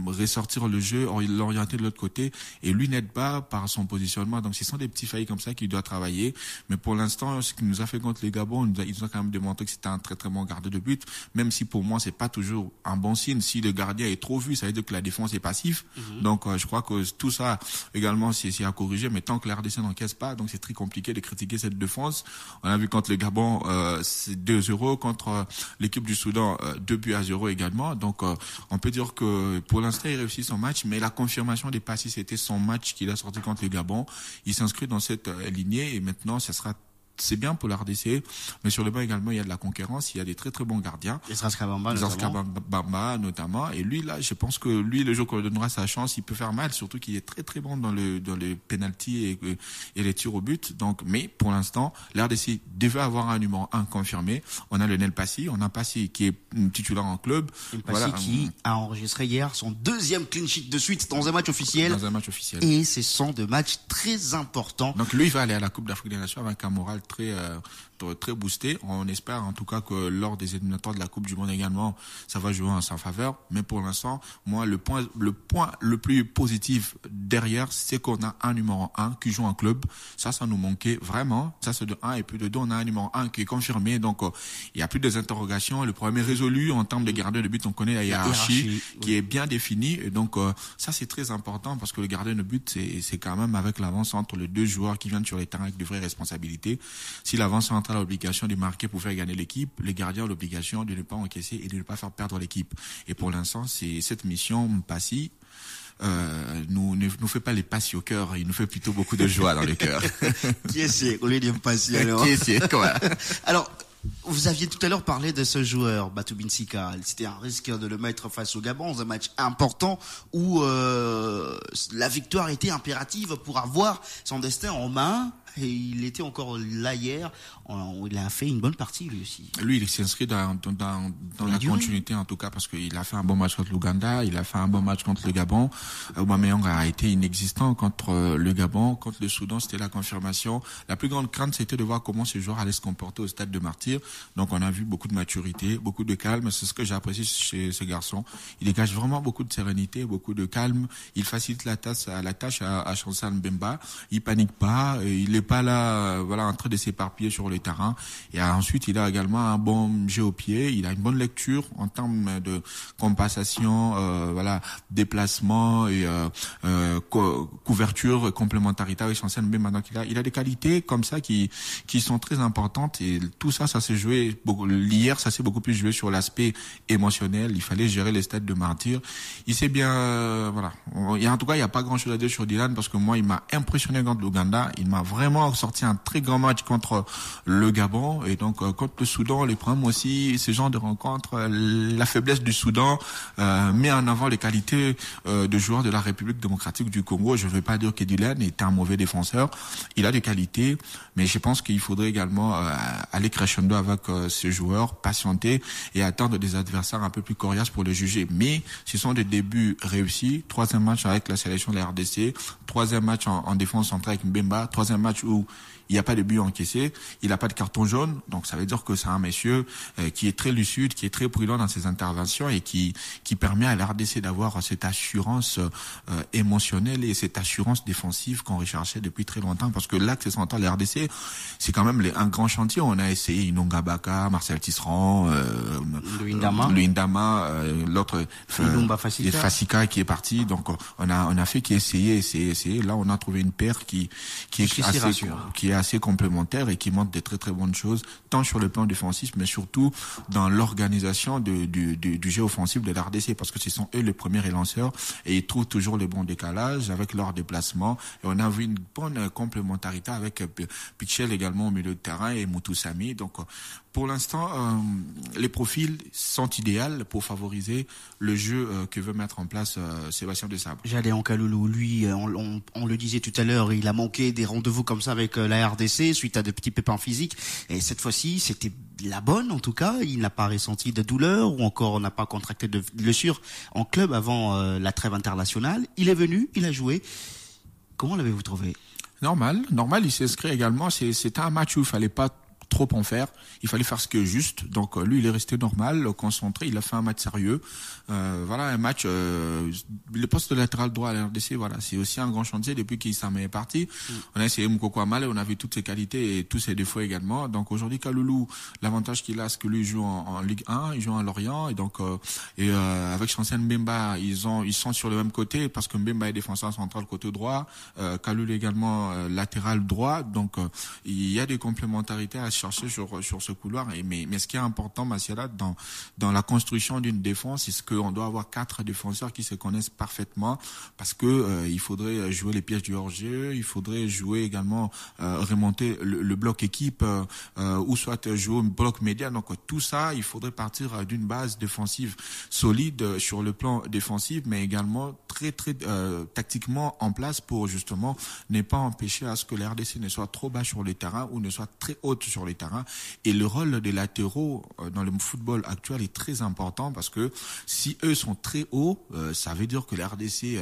ressortir le jeu, l'orienter de l'autre côté, et lui n'aide pas par son positionnement. Donc ce sont des petits failles comme ça qu'il doit travailler. Mais pour l'instant, ce qu'il nous a fait contre les Gabon, ils nous ont quand même démontré que c'était un très très bon gardien de but, même si pour moi c'est pas toujours un bon signe. Si le gardien est trop vu, ça veut dire que la défense est passive. Donc je crois que tout ça également c'est à corriger, mais tant que la RDC n'encaisse pas, donc c'est très compliqué de critiquer cette défense. On a vu contre le Gabon c'est 2-0, contre l'équipe du Soudan 2-0 également. Donc on peut dire que pour l'instant il réussit son match, mais la confirmation des passes, c'était son match qu'il a sorti contre le Gabon. Il s'inscrit dans cette lignée et maintenant c'est bien pour la RDC, mais sur le banc également il y a de la concurrence, il y a des très très bons gardiens. Esraska Bamba notamment, et lui là, je pense que lui, le jour qu'on lui donnera sa chance, il peut faire mal, surtout qu'il est très très bon dans les penalties et les tirs au but. Donc, mais pour l'instant, la RDC devait avoir un numéro 1 confirmé. On a le Nel Passy, on a Passy qui est titulaire en club. Passy qui a enregistré hier son 2e clean sheet de suite dans un match officiel. Et c'est son de match très important. Donc lui, il va aller à la Coupe d'Afrique des Nations avec un moral très boosté. On espère en tout cas que lors des éliminatoires de la Coupe du Monde également, ça va jouer en sa faveur. Mais pour l'instant, moi, le point le plus positif derrière, c'est qu'on a un numéro 1 qui joue en club. Ça nous manquait vraiment. Ça, c'est de 1. Et puis de 2, on a un numéro 1 qui est confirmé. Donc, il y a plus d'interrogations. Le problème est résolu en termes de gardien de but. On connaît la hiérarchie qui est bien définie. Et donc, ça, c'est très important parce que le gardien de but, c'est quand même avec l'avance entre les deux joueurs qui viennent sur les terrains avec de vraies responsabilités. Si l'avant-central a l'obligation de marquer pour faire gagner l'équipe, les gardiens ont l'obligation de ne pas encaisser et de ne pas faire perdre l'équipe. Et pour l'instant, c'est cette mission Passy nous fait pas les passes au cœur, il nous fait plutôt beaucoup de joie dans le cœur. Qui est-ce au lieu de Passy alors? Qui est quoi? Alors, vous aviez tout à l'heure parlé de ce joueur, Batou Binsika. C'était un risque de le mettre face au Gabon dans un match important où la victoire était impérative pour avoir son destin en main. Et il était encore là hier. Il a fait une bonne partie lui aussi. Lui, il s'inscrit dans la continuité en tout cas parce qu'il a fait un bon match contre l'Ouganda, il a fait un bon match contre le Gabon. Aubameyang a été inexistant contre le Gabon, contre le Soudan, c'était la confirmation. La plus grande crainte, c'était de voir comment ce joueur allait se comporter au stade de Martyr. Donc on a vu beaucoup de maturité, beaucoup de calme. C'est ce que j'ai apprécié chez ce garçon. Il dégage vraiment beaucoup de sérénité, beaucoup de calme. Il facilite la tâche à Chancel Mbemba. Il panique pas, il est pas là, en train de s'éparpiller sur le terrain. Et ensuite, il a également un bon jeu au pied. Il a une bonne lecture en termes de compensation, déplacement et couverture, complémentarité avec Chancel Mbemba. Donc il a des qualités comme ça qui sont très importantes. Et tout ça s'est joué hier. Ça s'est beaucoup plus joué sur l'aspect émotionnel. Il fallait gérer les stades de Martyr. Il s'est bien, en tout cas, il n'y a pas grand-chose à dire sur Dylan parce que moi, il m'a impressionné contre l'Ouganda. Il m'a vraiment sorti un très grand match contre le Gabon et donc contre le Soudan. Les problèmes aussi, ce genre de rencontre, la faiblesse du Soudan met en avant les qualités de joueurs de la République démocratique du Congo. Je ne veux pas dire que Dylan est un mauvais défenseur. Il a des qualités, mais je pense qu'il faudrait également aller crescendo avec ce joueur, patienter et attendre des adversaires un peu plus coriaces pour le juger. Mais ce sont des débuts réussis. 3e match avec la sélection de la RDC, 3e match en défense centrale avec Mbemba, 3e match où il n'y a pas de but encaissé, il n'a pas de carton jaune, donc ça veut dire que c'est un monsieur qui est très lucide, qui est très prudent dans ses interventions et qui permet à la RDC d'avoir cette assurance émotionnelle et cette assurance défensive qu'on recherchait depuis très longtemps, parce que l'axe central de la RDC, c'est quand même un grand chantier. On a essayé Inonga Baka, Marcel Tisserand, Luindama, l'autre Fasika qui est parti, donc on a fait qu'essayer. Là on a trouvé une paire qui est assez complémentaire et qui montre des très très bonnes choses, tant sur le plan défensif, mais surtout dans l'organisation du jeu offensif de la RDC, parce que ce sont eux les premiers lanceurs et ils trouvent toujours les bons décalages avec leur déplacement. Et on a vu une bonne complémentarité avec Pichel également au milieu de terrain et Moutou Sami. Donc Pour l'instant, les profils sont idéaux pour favoriser le jeu que veut mettre en place Sébastien Desabre. Gédéon Kaloulou, lui, on le disait tout à l'heure, il a manqué des rendez-vous comme ça avec la RDC suite à des petits pépins physiques. Et cette fois-ci, c'était la bonne en tout cas. Il n'a pas ressenti de douleur ou encore n'a pas contracté de blessure en club avant la trêve internationale. Il est venu, il a joué. Comment l'avez-vous trouvé? Normal, il s'inscrit également. C'était un match où il fallait pas trop en faire, il fallait faire ce qui est juste. Donc lui, il est resté normal, concentré, il a fait un match sérieux. Voilà, un match, le poste de latéral droit à la RDC, voilà, c'est aussi un grand chantier depuis qu'il s'en est parti. On a essayé Moukoko Amale, on a vu toutes ses qualités et tous ses défauts également. Donc aujourd'hui, Kaloulou, l'avantage qu'il a, c'est que lui, il joue en Ligue 1, il joue à Lorient, et donc avec Chancel Mbemba, ils sont sur le même côté parce que Mbemba est défenseur central côté droit, Kaloulou également latéral droit. Donc il y a des complémentarités à chercher sur ce couloir. Mais ce qui est important, Massiala, dans la construction d'une défense, c'est qu'on doit avoir 4 défenseurs qui se connaissent parfaitement, parce que il faudrait jouer les pièges du hors-jeu, il faudrait jouer également remonter le bloc équipe, ou soit jouer au bloc média. Donc tout ça, il faudrait partir d'une base défensive solide sur le plan défensif, mais également très tactiquement en place pour justement ne pas empêcher à ce que la RDC ne soit trop bas sur les terrains ou ne soit très haute sur les terrains. Et le rôle des latéraux dans le football actuel est très important, parce que si eux sont très hauts, ça veut dire que la RDC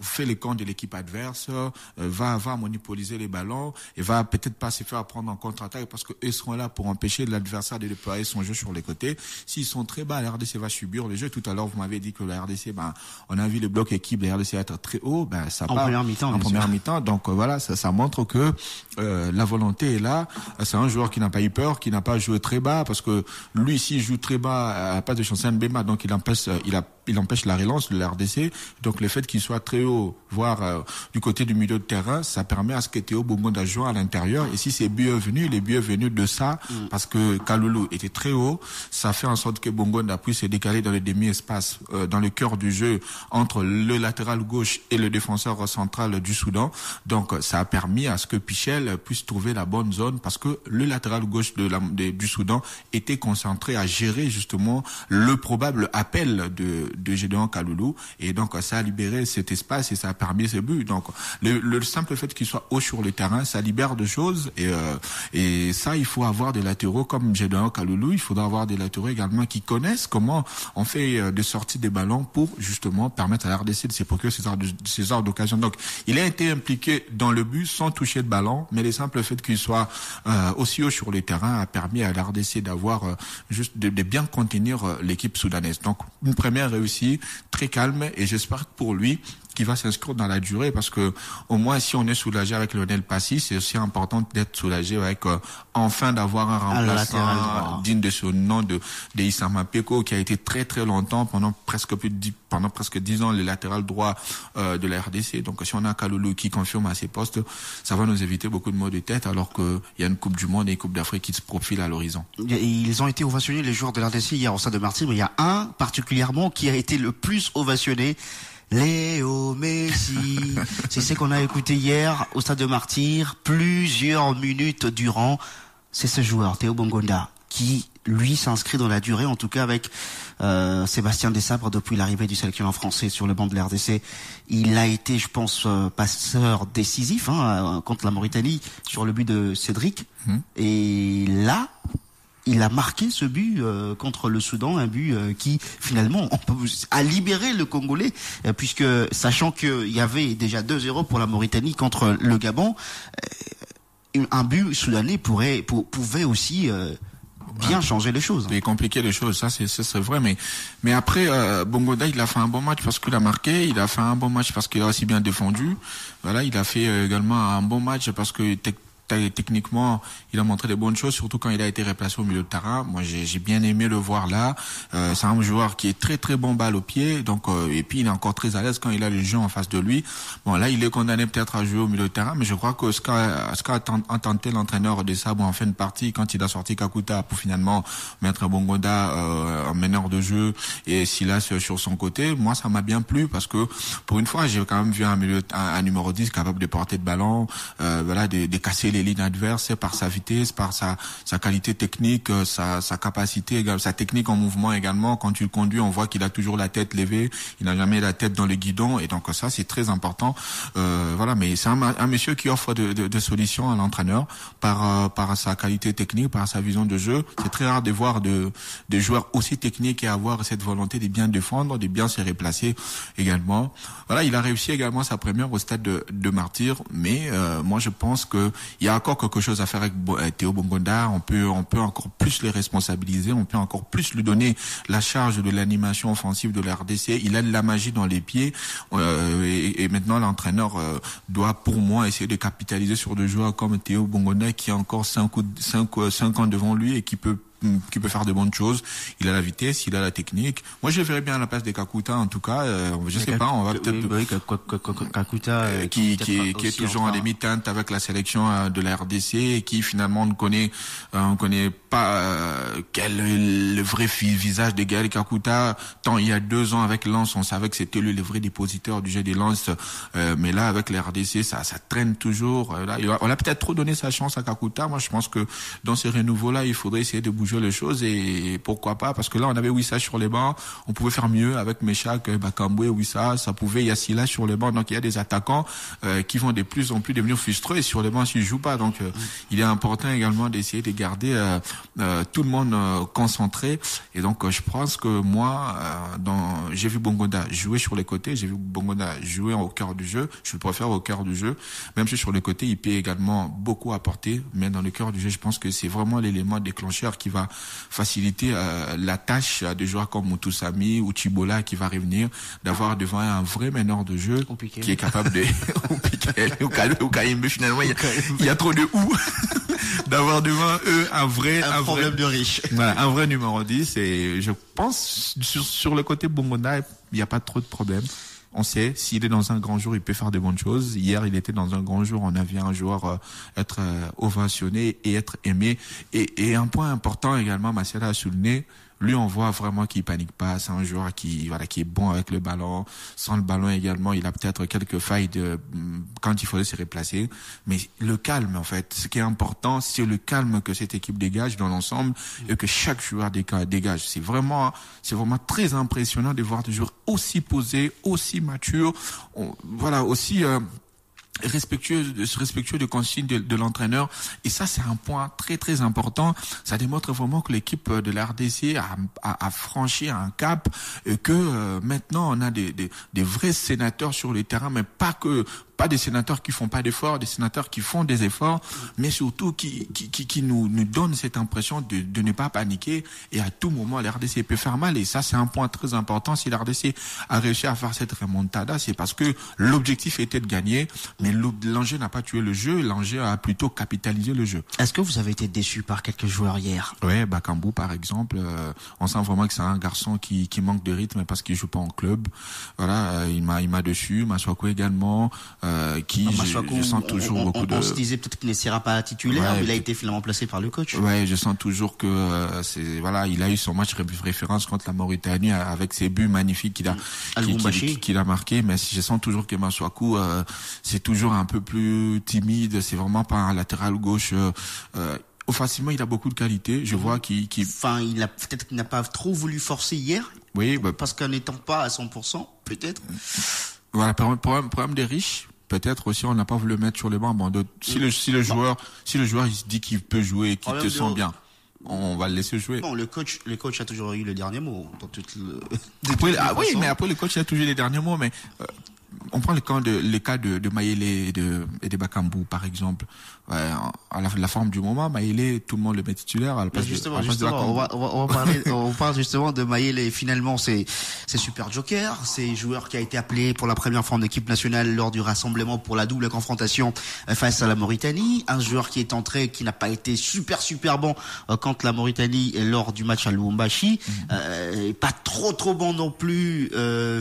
fait les camps de l'équipe adverse, va monopoliser les ballons et va peut-être pas se faire prendre en contre-attaque, parce que eux seront là pour empêcher l'adversaire de déployer son jeu sur les côtés. S'ils sont très bas, la RDC va subir le jeu. Tout à l'heure, vous m'avez dit que la RDC, on a vu le bloc équipe de la RDC être très haut, ça en part première mi-temps. En première mi-temps. Donc voilà, ça montre que la volonté est là. C'est un joueur qui n'a pas eu peur, qui n'a pas joué très bas, parce que lui, s'il joue très bas, pas de Chancel Mbemba, donc il empêche la relance de la RDC. Donc le fait qu'il soit très haut, voire du côté du milieu de terrain, ça permet à ce que Théo Bongonda joue à l'intérieur. Et si c'est but venu, les buts venus de ça, parce que Kaloulou était très haut, ça fait en sorte que Bongonda puisse se décaler dans le demi-espace, dans le cœur du jeu, entre le latéral gauche et le défenseur central du Soudan. Donc ça a permis à ce que Pichel puisse trouver la bonne zone, parce que le latéral gauche du Soudan était concentré à gérer justement le probable appel de Gédéon Kaloulou, et donc ça a libéré cet espace et ça a permis ce but. Donc le simple fait qu'il soit haut sur le terrain, ça libère de choses, et ça, il faut avoir des latéraux comme Gédéon Kaloulou. Il faudra avoir des latéraux également qui connaissent comment on fait des sorties des ballons pour justement permettre à la RDC de se procurer ces genres d'occasions. Donc il a été impliqué dans le but sans toucher de ballon, mais le simple fait qu'il soit aussi haut sur le terrain a permis à la RDC d'avoir juste de bien contenir l'équipe soudanaise. Donc une première réussie, très calme, et j'espère pour lui qui va s'inscrire dans la durée, parce que au moins si on est soulagé avec Lionel Passy, c'est aussi important d'être soulagé avec enfin d'avoir un remplaçant digne de ce nom de Issama Peko, qui a été très très longtemps, pendant presque 10 ans, le latéral droit de la RDC. Donc si on a Kaloulou qui confirme à ses postes, ça va nous éviter beaucoup de maux de tête, alors qu'il y a une Coupe du Monde et une Coupe d'Afrique qui se profile à l'horizon. Ils ont été ovationnés, les joueurs de la RDC, hier au Stade de Martyrs, mais il y a un particulièrement qui a été le plus ovationné. Léo Messi, c'est ce qu'on a écouté hier au Stade de Martyrs, plusieurs minutes durant. C'est ce joueur, Théo Bongonda, qui lui s'inscrit dans la durée, en tout cas avec Sébastien Desabre depuis l'arrivée du sélectionneur français sur le banc de la RDC. Il a été, je pense, passeur décisif contre la Mauritanie sur le but de Cédric. Et là, il a marqué ce but contre le Soudan, un but qui finalement a libéré le Congolais, puisque sachant qu'il y avait déjà 2-0 pour la Mauritanie contre le Gabon, un but soudanais pouvait aussi bien changer les choses. Et compliquer les choses, ça c'est vrai, mais après Bongonda, il a fait un bon match parce qu'il a marqué, il a fait un bon match parce qu'il a aussi bien défendu. Voilà, il a fait également un bon match parce que techniquement, il a montré des bonnes choses, surtout quand il a été replacé au milieu de terrain. Moi, j'ai bien aimé le voir là. C'est un joueur qui est très très bon balle au pied, donc et puis il est encore très à l'aise quand il a le jeu en face de lui. Bon, là, il est condamné peut-être à jouer au milieu de terrain, mais je crois que ce qu'a tenté l'entraîneur de Sabo en fin de partie, quand il a sorti Kakuta pour finalement mettre Bongonda en meneur de jeu et Silas sur son côté, moi, ça m'a bien plu, parce que pour une fois, j'ai quand même vu un numéro 10 capable de porter de ballon, de casser les lignes adverses, c'est par sa vitesse, par sa qualité technique, sa capacité, sa technique en mouvement également. Quand tu le conduis, on voit qu'il a toujours la tête levée, il n'a jamais la tête dans le guidon, et donc ça c'est très important. Voilà, mais c'est un monsieur qui offre de solutions à l'entraîneur par sa qualité technique, par sa vision de jeu. C'est très rare de voir des joueurs aussi techniques et avoir cette volonté de bien défendre, de bien se replacer également. Voilà, il a réussi également sa première au stade de Martyrs, mais moi je pense que il y a encore quelque chose à faire avec Théo Bongonda. On peut encore plus les responsabiliser, on peut encore plus lui donner la charge de l'animation offensive de la RDC. Il a de la magie dans les pieds, et maintenant l'entraîneur doit, pour moi, essayer de capitaliser sur des joueurs comme Théo Bongonda qui a encore 5 ans devant lui et qui peut faire de bonnes choses. Il a la vitesse, il a la technique. Moi, je le verrais bien à la place de Kakuta, en tout cas. Je sais pas, on va peut-être... Kakuta, qui est toujours en demi-teinte avec la sélection de la RDC et qui finalement on connaît pas quel est le vrai visage de Gaël Kakuta. Tant il y a 2 ans avec Lens, on savait que c'était lui le vrai dépositeur du jeu des Lens, mais là avec la RDC, ça traîne toujours. Là, on a peut-être trop donné sa chance à Kakuta. Moi, je pense que dans ce renouveau-là, il faudrait essayer de bouger les choses, et pourquoi pas, parce que là on avait Wissa sur les bancs, on pouvait faire mieux avec Meshak, Bakamboué, Wissa, ça pouvait Yassila sur les bancs. Donc il y a des attaquants qui vont de plus en plus devenir frustrés sur les bancs s'ils jouent pas. Donc il est important également d'essayer de garder tout le monde concentré, et donc je pense que moi j'ai vu Bongonda jouer sur les côtés, j'ai vu Bongonda jouer au cœur du jeu, je le préfère au cœur du jeu, même si sur les côtés il peut également beaucoup apporter, mais dans le cœur du jeu je pense que c'est vraiment l'élément déclencheur qui va faciliter la tâche à des joueurs comme Moutoussamy ou Chibola qui va revenir, d'avoir devant un vrai meneur de jeu qui est capable de ou Kaimbe, finalement il y a trop de d'avoir devant eux un problème de riche. Voilà, un vrai numéro 10, et je pense sur le côté Bongonda, il n'y a pas trop de problème. On sait, s'il est dans un grand jour, il peut faire de bonnes choses. Hier, il était dans un grand jour. On a vu un joueur être ovationné et être aimé. Et un point important également, Marcel a souligné, lui, on voit vraiment qu'il panique pas. C'est un joueur qui est bon avec le ballon. Sans le ballon également, il a peut-être quelques failles quand il faudrait se replacer. Mais le calme, en fait, ce qui est important, c'est le calme que cette équipe dégage dans l'ensemble et que chaque joueur dégage. C'est vraiment très impressionnant de voir des joueurs aussi posés, aussi matures, aussi respectueux de consignes de l'entraîneur. Et ça, c'est un point très très important. Ça démontre vraiment que l'équipe de la RDC a franchi un cap, et que maintenant on a des vrais sénateurs sur le terrain, mais pas des sénateurs qui font pas d'efforts, des sénateurs qui font des efforts, mais surtout qui nous donnent cette impression de ne pas paniquer, et à tout moment la RDC peut faire mal. Et ça, c'est un point très important. Si la RDC a réussi à faire cette remontada, c'est parce que l'objectif était de gagner, mais l'enjeu n'a pas tué le jeu, l'enjeu a plutôt capitalisé le jeu. Est-ce que vous avez été déçu par quelques joueurs hier? Ouais, Bakambou par exemple, on sent vraiment que c'est un garçon qui manque de rythme parce qu'il joue pas en club. Voilà, il m'a déçu. Maswako également. Je sens toujours beaucoup de... On se disait peut-être qu'il ne sera pas titulaire, mais il a été finalement placé par le coach. Ouais, je sens toujours que il a eu son match référence contre la Mauritanie avec ses buts magnifiques qu'il a marqué, mais je sens toujours que Maswaku c'est toujours un peu plus timide, c'est vraiment pas un latéral gauche facilement, il a beaucoup de qualité. Je vois qu'il n'a pas trop voulu forcer hier. Oui, parce qu'en n'étant pas à 100%, peut-être. Voilà, problème des riches. Peut-être aussi on n'a pas voulu le mettre sur les bancs. Si le joueur il se dit qu'il peut jouer et qu'il te sent bien, on va le laisser jouer. Bon, le coach a toujours eu le dernier mot dans toute mais après le coach a toujours eu les derniers mots, mais on prend le cas de Mayele et de Bakambou par exemple. À la forme du moment, Mayele, tout le monde le met titulaire à la place justement, on parle justement de Mayele. Finalement, c'est super joker, c'est joueur qui a été appelé pour la première fois en équipe nationale lors du rassemblement pour la double confrontation face à la Mauritanie. Un joueur qui est entré, qui n'a pas été super bon contre la Mauritanie lors du match à Lubumbashi. Pas trop bon non plus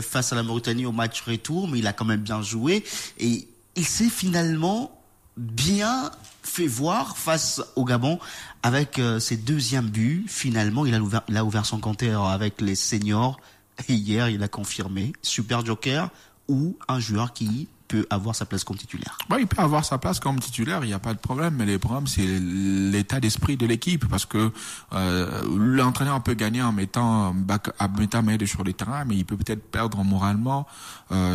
face à la Mauritanie au match retour, mais il a quand même bien joué et il s'est finalement bien fait voir face au Gabon avec ses deuxièmes buts. Finalement, il a ouvert son compteur avec les seniors et hier, il a confirmé super joker ou un joueur qui peut avoir sa place comme titulaire. Il peut avoir sa place comme titulaire, il n'y a pas de problème, mais le problème c'est l'état d'esprit de l'équipe, parce que l'entraîneur peut gagner en mettant Maël sur le terrain, mais il peut peut-être perdre moralement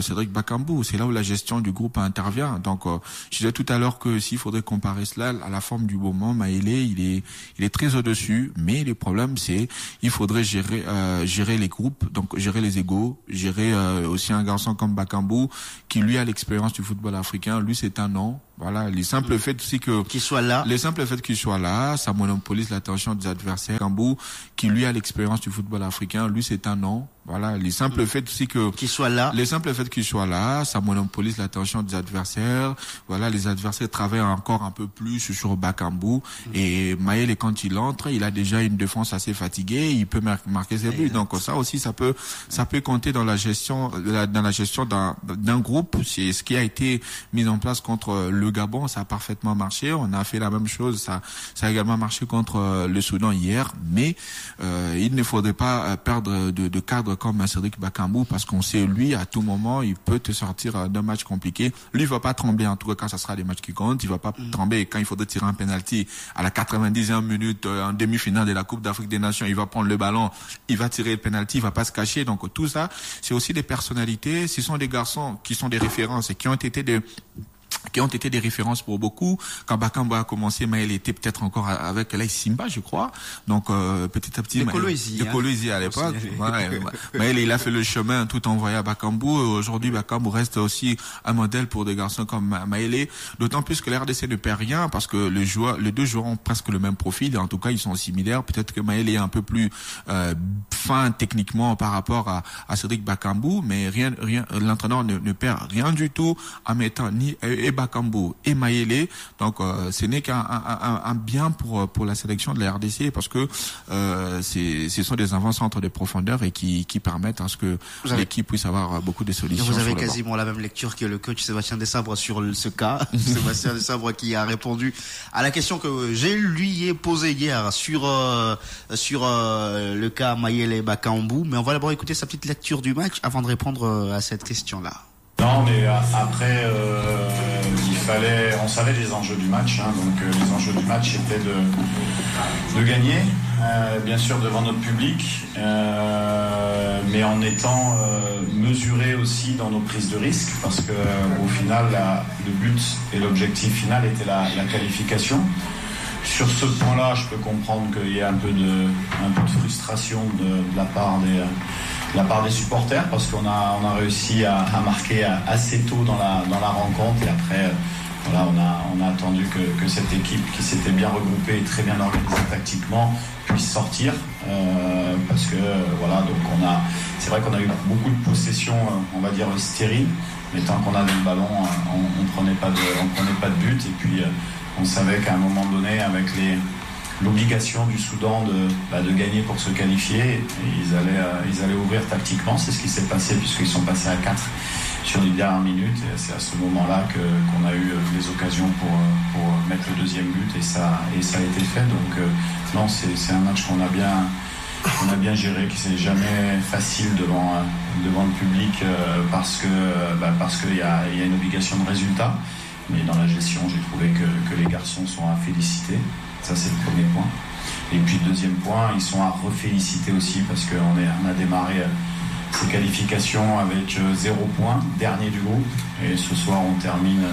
Cédric Bakambu. C'est là où la gestion du groupe intervient. Donc je disais tout à l'heure que s'il faudrait comparer cela à la forme du moment, Maël il est très au-dessus, mais le problème c'est il faudrait gérer les groupes, donc gérer les égos, gérer aussi un garçon comme Bakambu qui lui a l'expérience du football africain. Lui c'est un nom. Voilà, les simples faits aussi qu'il soit là, ça monopolise l'attention des adversaires. Bakambu, qui lui a l'expérience du football africain, lui c'est un nom. Voilà, les simples faits aussi qu'il soit là, ça monopolise l'attention des adversaires. Voilà, les adversaires travaillent encore un peu plus sur Bakambu. Et Maël, quand il entre, il a déjà une défense assez fatiguée, il peut marquer ses buts. Donc ça aussi, ça peut compter dans la gestion d'un groupe. C'est ce qui a été mis en place contre le Gabon, ça a parfaitement marché. On a fait la même chose, ça a également marché contre le Soudan hier. Mais il ne faudrait pas perdre de cadre comme Cédric Bakambu, parce qu'on sait, lui, à tout moment, il peut te sortir d'un match compliqué. Lui, il va pas trembler, en tout cas, quand ça sera des matchs qui comptent. Il va pas trembler quand il faudrait tirer un penalty à la 90e minute, en demi-finale de la Coupe d'Afrique des Nations. Il va prendre le ballon, il va tirer le penalty, il va pas se cacher. Donc, tout ça, c'est aussi des personnalités. Ce sont des garçons qui sont des références et qui ont été des références pour beaucoup. Quand Bakambu a commencé, Maël était peut-être encore avec Laïs Simba, je crois. Donc petit à petit, de Kolwezi à l'époque. Maël, il a fait le chemin tout en voyant Bakambu. Aujourd'hui, Bakambu reste aussi un modèle pour des garçons comme Maël. D'autant plus que la RDC ne perd rien, parce que les deux joueurs ont presque le même profil. Et en tout cas, ils sont similaires. Peut-être que Maël est un peu plus fin techniquement par rapport à Cédric Bakambu, mais rien, l'entraîneur ne perd rien du tout en mettant ni et Bakambu et Maël. Donc ce n'est qu'un bien pour la sélection de la RDC, parce que ce sont des avant-centres de profondeur et qui permettent à ce que l'équipe puisse avoir beaucoup de solutions. Vous avez quasiment la même lecture que le coach Sébastien Desabre sur ce cas. Sébastien Desabre qui a répondu à la question que j'ai lui ai posée hier sur le cas Maël et Bakambu. Mais on va d'abord écouter sa petite lecture du match avant de répondre à cette question-là. Non, mais après, on savait les enjeux du match, donc les enjeux du match étaient de gagner, bien sûr devant notre public, mais en étant mesuré aussi dans nos prises de risques, parce que au final, le but et l'objectif final était la qualification. Sur ce point-là, je peux comprendre qu'il y ait un peu de frustration de la part des supporters, parce qu'on a réussi à marquer assez tôt dans la rencontre, et après voilà, on a attendu que cette équipe qui s'était bien regroupée et très bien organisée tactiquement puisse sortir, parce que voilà, donc c'est vrai qu'on a eu beaucoup de possessions, on va dire stériles, mais tant qu'on avait le ballon, on prenait pas de but, et puis on savait qu'à un moment donné, avec l'obligation du Soudan de gagner pour se qualifier, et ils allaient ouvrir tactiquement. C'est ce qui s'est passé, puisqu'ils sont passés à 4 sur les dernières minutes, et c'est à ce moment-là qu'on a eu les occasions pour mettre le deuxième but, et ça a été fait. Donc non, c'est un match qu'on a bien géré, qui c'est jamais facile devant le public, parce qu'il y a une obligation de résultat. Mais dans la gestion, j'ai trouvé que les garçons sont à féliciter. Ça, c'est le premier point. Et puis, le deuxième point, ils sont à reféliciter aussi, parce qu'on a démarré ces qualifications avec 0 point, dernier du groupe. Et ce soir, on termine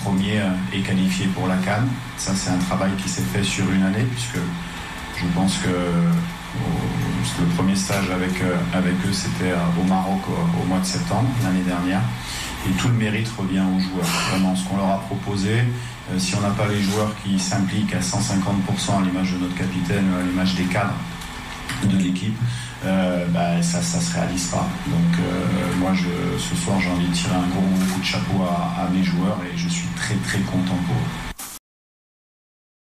premier et qualifié pour la CAN. Ça, c'est un travail qui s'est fait sur une année, puisque je pense que le premier stage avec eux, c'était au Maroc au mois de septembre, l'année dernière. Et tout le mérite revient aux joueurs. Vraiment, ce qu'on leur a proposé, si on n'a pas les joueurs qui s'impliquent à 150% à l'image de notre capitaine, à l'image des cadres de l'équipe, ça se réalise pas. Donc moi, ce soir, j'ai envie de tirer un gros coup de chapeau à mes joueurs, et je suis très très content pour eux.